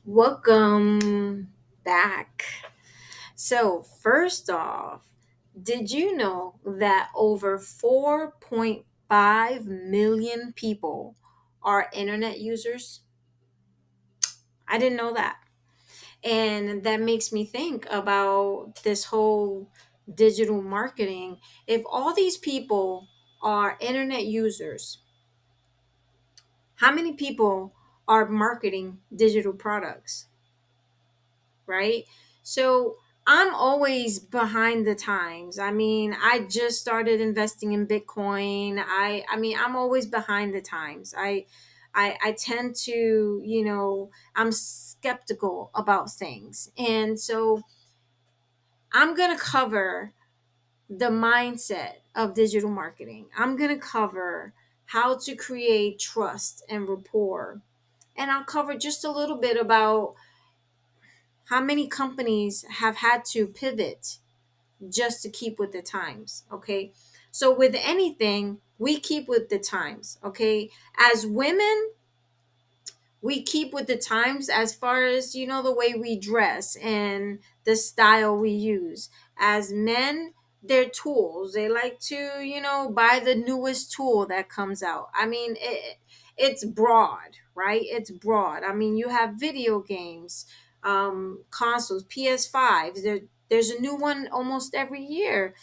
Welcome back. So, first off, did you know that over 4.5 million people are internet users? I didn't know that. And that makes me think about this whole digital marketing. If all these people are internet users, how many people are marketing digital products? Right? So I'm always behind the times. I mean, I just started investing in Bitcoin. I mean, I'm always behind the times. I tend to, I'm skeptical about things. And so I'm going to cover the mindset of digital marketing. I'm going to cover how to create trust and rapport. And I'll cover just a little bit about how many companies have had to pivot just to keep with the times? Okay. So, with anything, we keep with the times. Okay. As women, we keep with the times as far as, the way we dress and the style we use. As men, they're tools. They like to, buy the newest tool that comes out. I mean, it's broad, right? It's broad. I mean, you have video games, consoles, PS5s. There's a new one almost every year.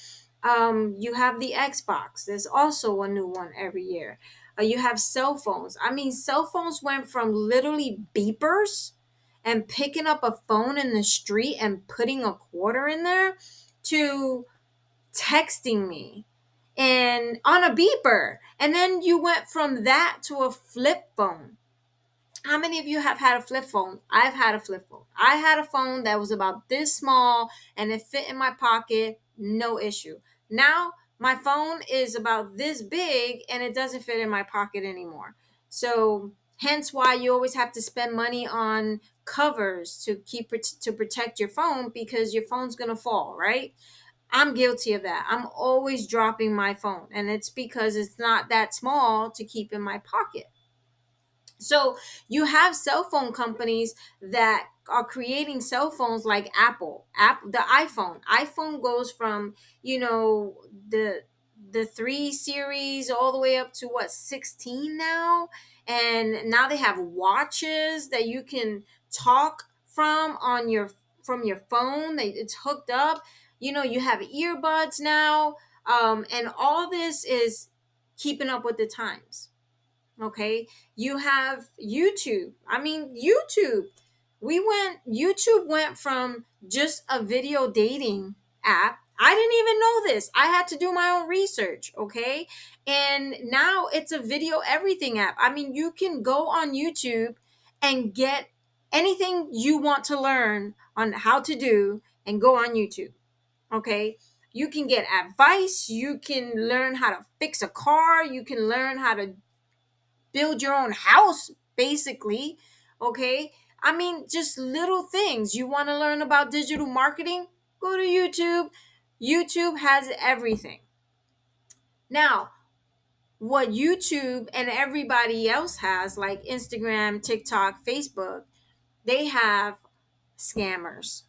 You have the Xbox. There's also a new one every year. You have cell phones. I mean, cell phones went from literally beepers and picking up a phone in the street and putting a quarter in there to texting me and on a beeper. And then you went from that to a flip phone. How many of you have had a flip phone? I've had a flip phone. I had a phone that was about this small and it fit in my pocket, no issue. Now my phone is about this big and it doesn't fit in my pocket anymore. So hence why you always have to spend money on covers to keep it to protect your phone because your phone's going to fall, right? I'm guilty of that. I'm always dropping my phone and it's because it's not that small to keep in my pocket. So you have cell phone companies that are creating cell phones like the iPhone goes from, the 3 series all the way up to what, 16 now. And now they have watches that you can talk from your phone. It's hooked up. You have earbuds now. And all this is keeping up with the times. Okay. You have YouTube. I mean, YouTube went from just a video dating app. I didn't even know this. I had to do my own research. Okay. And now it's a video everything app. I mean, you can go on YouTube and get anything you want to learn on how to do and go on YouTube. Okay. You can get advice. You can learn how to fix a car. You can learn how to build your own house, basically. Okay. I mean, just little things. You want to learn about digital marketing? Go to YouTube. YouTube has everything. Now, what YouTube and everybody else has, like Instagram, TikTok, Facebook, they have scammers.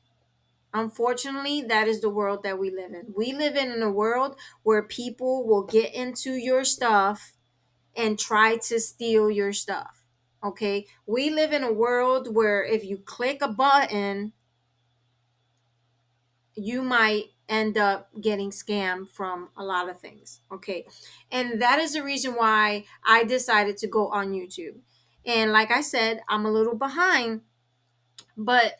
Unfortunately, that is the world that we live in. We live in a world where people will get into your stuff and try to steal your stuff. Okay. We live in a world where if you click a button, you might end up getting scammed from a lot of things. Okay. And that is the reason why I decided to go on YouTube. And like I said, I'm a little behind, but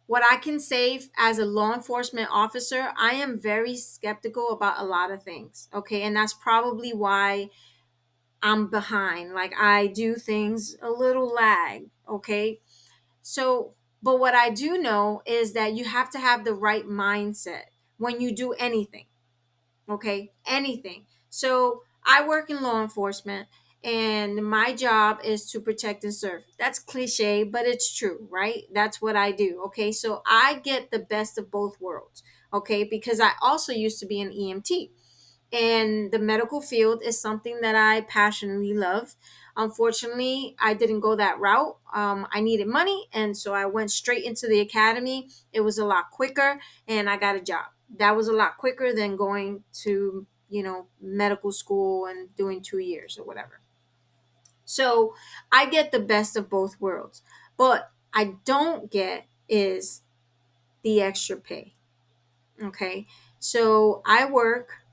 what I can say as a law enforcement officer, I am very skeptical about a lot of things. Okay. And that's probably why I'm behind. Like I do things a little lag. Okay. So, but what I do know is that you have to have the right mindset when you do anything. Okay. Anything. So I work in law enforcement and my job is to protect and serve. That's cliche, but it's true, right? That's what I do. Okay. So I get the best of both worlds. Okay. Because I also used to be an EMT. And the medical field is something that I passionately love. Unfortunately, I didn't go that route. I needed money, and so I went straight into the academy. It was a lot quicker, and I got a job. That was a lot quicker than going to, medical school and doing 2 years or whatever. So I get the best of both worlds. But I don't get is the extra pay. Okay. So I work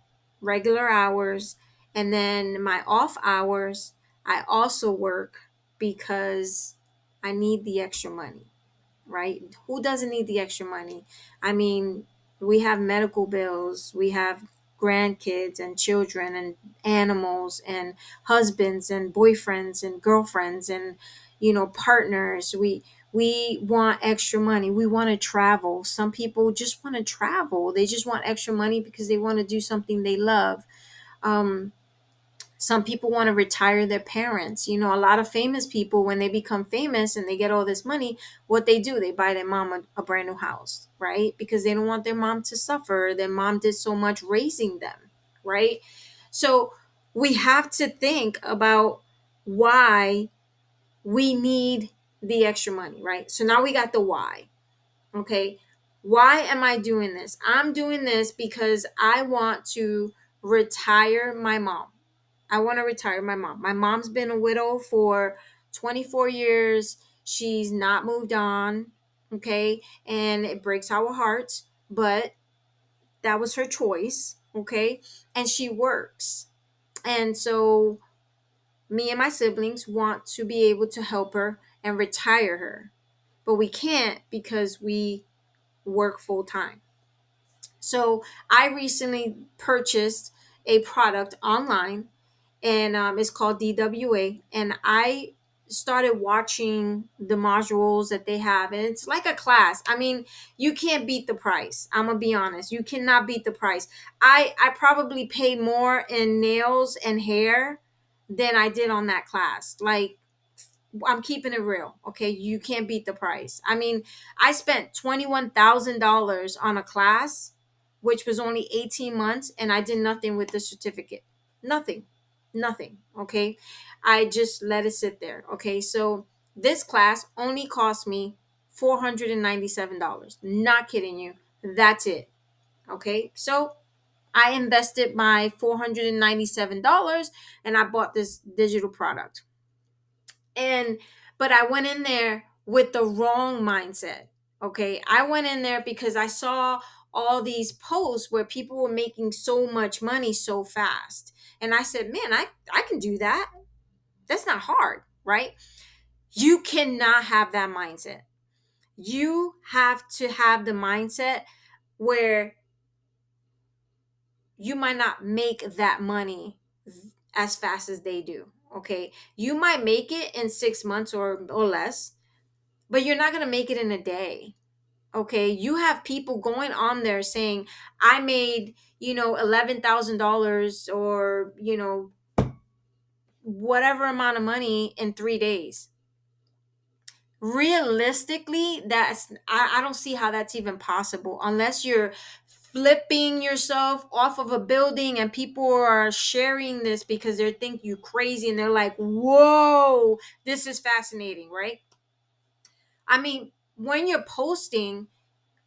regular hours, and then my off hours, I also work because I need the extra money, right? Who doesn't need the extra money? I mean, we have medical bills, we have grandkids and children and animals and husbands and boyfriends and girlfriends and partners. We want extra money. We want to travel. Some people just want to travel. They just want extra money because they want to do something they love. Um, some people want to retire their parents. A lot of famous people, when they become famous and they get all this money, what they do, they buy their mom a brand new house, right? Because they don't want their mom to suffer. Their mom did so much raising them, right? So we have to think about why we need the extra money, right? So now we got the why. Okay. Why am I doing this? I'm doing this because I want to retire my mom. I want to retire my mom. My mom's been a widow for 24 years. She's not moved on. Okay. And it breaks our hearts, but that was her choice. Okay. And she works. And so me and my siblings want to be able to help her and retire her. But we can't because we work full time. So I recently purchased a product online, and it's called DWA. And I started watching the modules that they have, and it's like a class. I mean, you can't beat the price. I'm gonna be honest, you cannot beat the price. I probably pay more in nails and hair than I did on that class. Like, I'm keeping it real. Okay. You can't beat the price. I mean, I spent $21,000 on a class, which was only 18 months, and I did nothing with the certificate. Nothing. Nothing. Okay. I just let it sit there. Okay. So this class only cost me $497. Not kidding you. That's it. Okay. So I invested my $497 and I bought this digital product. And but I went in there with the wrong mindset. Okay, I went in there because I saw all these posts where people were making so much money so fast, and I said, man, I can do that. That's not hard, right? You cannot have that mindset. You have to have the mindset where you might not make that money as fast as they do. Okay, you might make it in 6 months or less, but you're not going to make it in a day. Okay. You have people going on there saying, I made, $11,000 or, whatever amount of money in 3 days. Realistically, I don't see how that's even possible unless you're flipping yourself off of a building and people are sharing this because they think you crazy and they're like, whoa, this is fascinating, right? I mean, when you're posting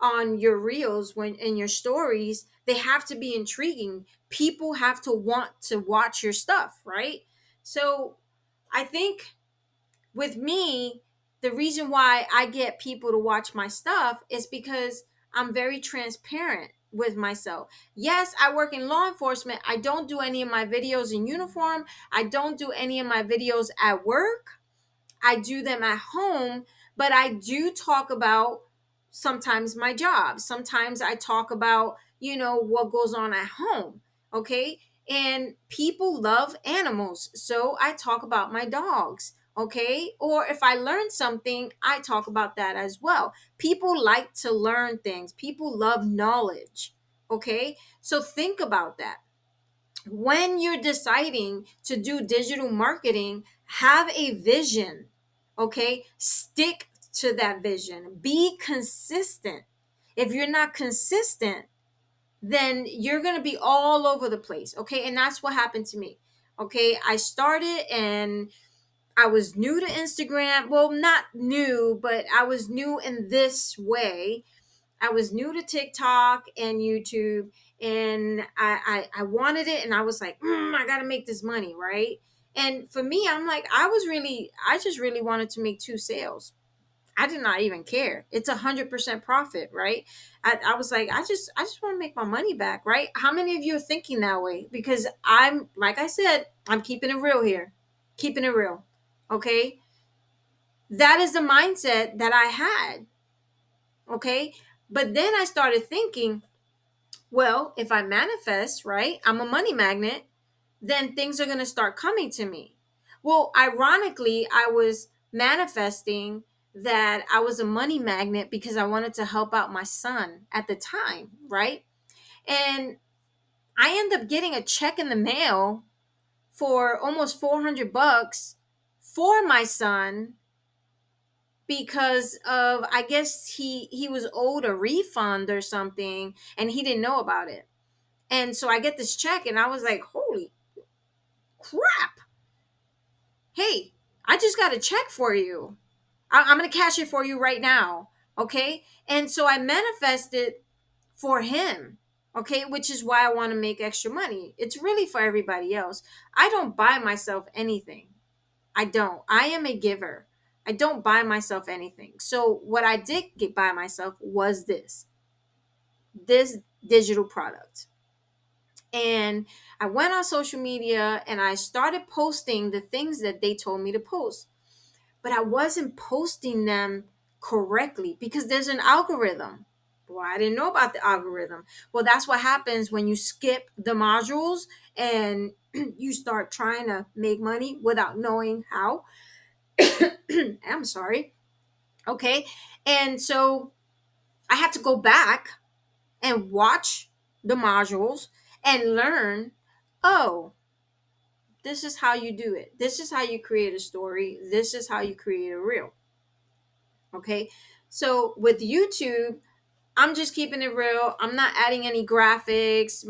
on your reels, when in your stories, they have to be intriguing. People have to want to watch your stuff, right? So I think with me, the reason why I get people to watch my stuff is because I'm very transparent with myself. Yes, I work in law enforcement. I don't do any of my videos in uniform. I don't do any of my videos at work. I do them at home, but I do talk about sometimes my job. Sometimes I talk about, what goes on at home. Okay. And people love animals. So I talk about my dogs. Okay. Or if I learn something, I talk about that as well. People like to learn things, people love knowledge. Okay. So think about that when you're deciding to do digital marketing. Have a vision. Okay, stick to that vision, be consistent. If you're not consistent, then you're going to be all over the place. Okay. And that's what happened to me. Okay. I started and I was new to Instagram. Well, not new, but I was new in this way. I was new to TikTok and YouTube, and I wanted it, and I was like, I got to make this money, right? And for me, I'm like, I just really wanted to make two sales. I did not even care. It's 100% profit, right? I was like, I just want to make my money back, right? How many of you are thinking that way? Because I'm, like I said, I'm keeping it real here, keeping it real. Okay. That is the mindset that I had. Okay. But then I started thinking, well, if I manifest, right, I'm a money magnet, then things are going to start coming to me. Well, ironically, I was manifesting that I was a money magnet because I wanted to help out my son at the time, right? And I end up getting a check in the mail for almost 400 bucks for my son because of, I guess he was owed a refund or something and he didn't know about it. And so I get this check and I was like, holy crap. Hey, I just got a check for you. I'm going to cash it for you right now. Okay. And so I manifested for him. Okay. Which is why I want to make extra money. It's really for everybody else. I don't buy myself anything. I don't. I am a giver. I don't buy myself anything. So what I did get by myself was this digital product. And I went on social media and I started posting the things that they told me to post. But I wasn't posting them correctly because there's an algorithm. Well, I didn't know about the algorithm. Well, that's what happens when you skip the modules and you start trying to make money without knowing how. I'm sorry. Okay. And so I had to go back and watch the modules and learn, oh, this is how you do it. This is how you create a story. This is how you create a reel. Okay. So with YouTube, I'm just keeping it real. I'm not adding any graphics.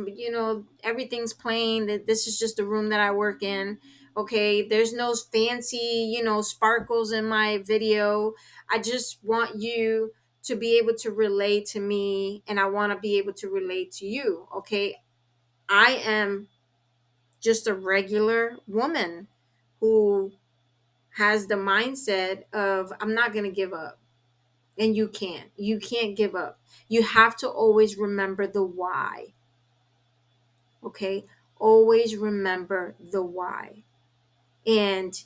Everything's plain. That this is just the room that I work in. Okay. There's no fancy, sparkles in my video. I just want you to be able to relate to me and I want to be able to relate to you. Okay. I am just a regular woman who has the mindset of I'm not going to give up. And you can't give up. You have to always remember the why. Okay? Always remember the why. And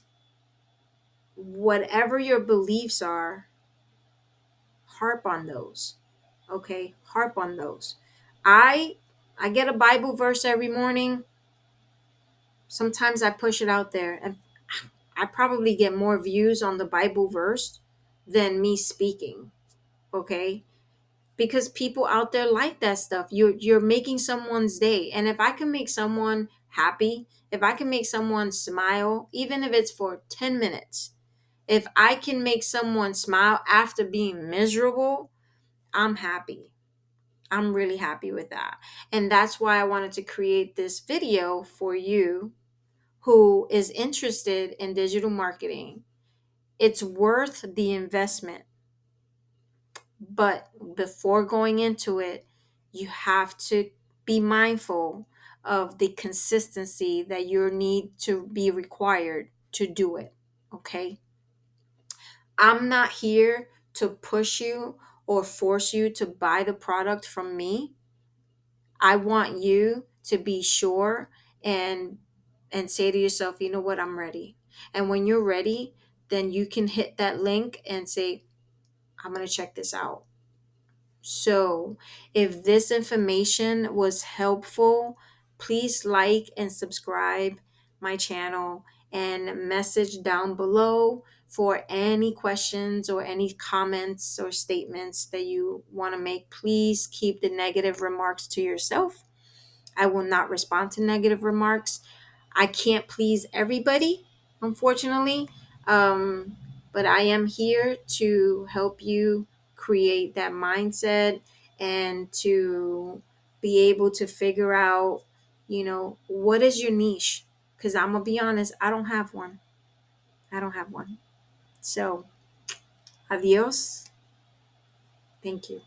whatever your beliefs are, harp on those. Okay? Harp on those. I get a Bible verse every morning. Sometimes I push it out there and I probably get more views on the Bible verse than me speaking. Okay? Because people out there like that stuff. You're making someone's day. And if I can make someone happy, if I can make someone smile, even if it's for 10 minutes, if I can make someone smile after being miserable, I'm happy. I'm really happy with that. And that's why I wanted to create this video for you who is interested in digital marketing. It's worth the investment. But before going into it, you have to be mindful of the consistency that you need to be required to do it. Okay. I'm not here to push you or force you to buy the product from me. I want you to be sure and say to yourself, you know what, I'm ready. And when you're ready, then you can hit that link and say, I'm going to check this out. So, if this information was helpful, please like and subscribe my channel and message down below for any questions or any comments or statements that you want to make. Please keep the negative remarks to yourself. I will not respond to negative remarks. I can't please everybody, unfortunately. Um, but I am here to help you create that mindset and to be able to figure out, what is your niche? Because I'm going to be honest, I don't have one. I don't have one. So, adios. Thank you.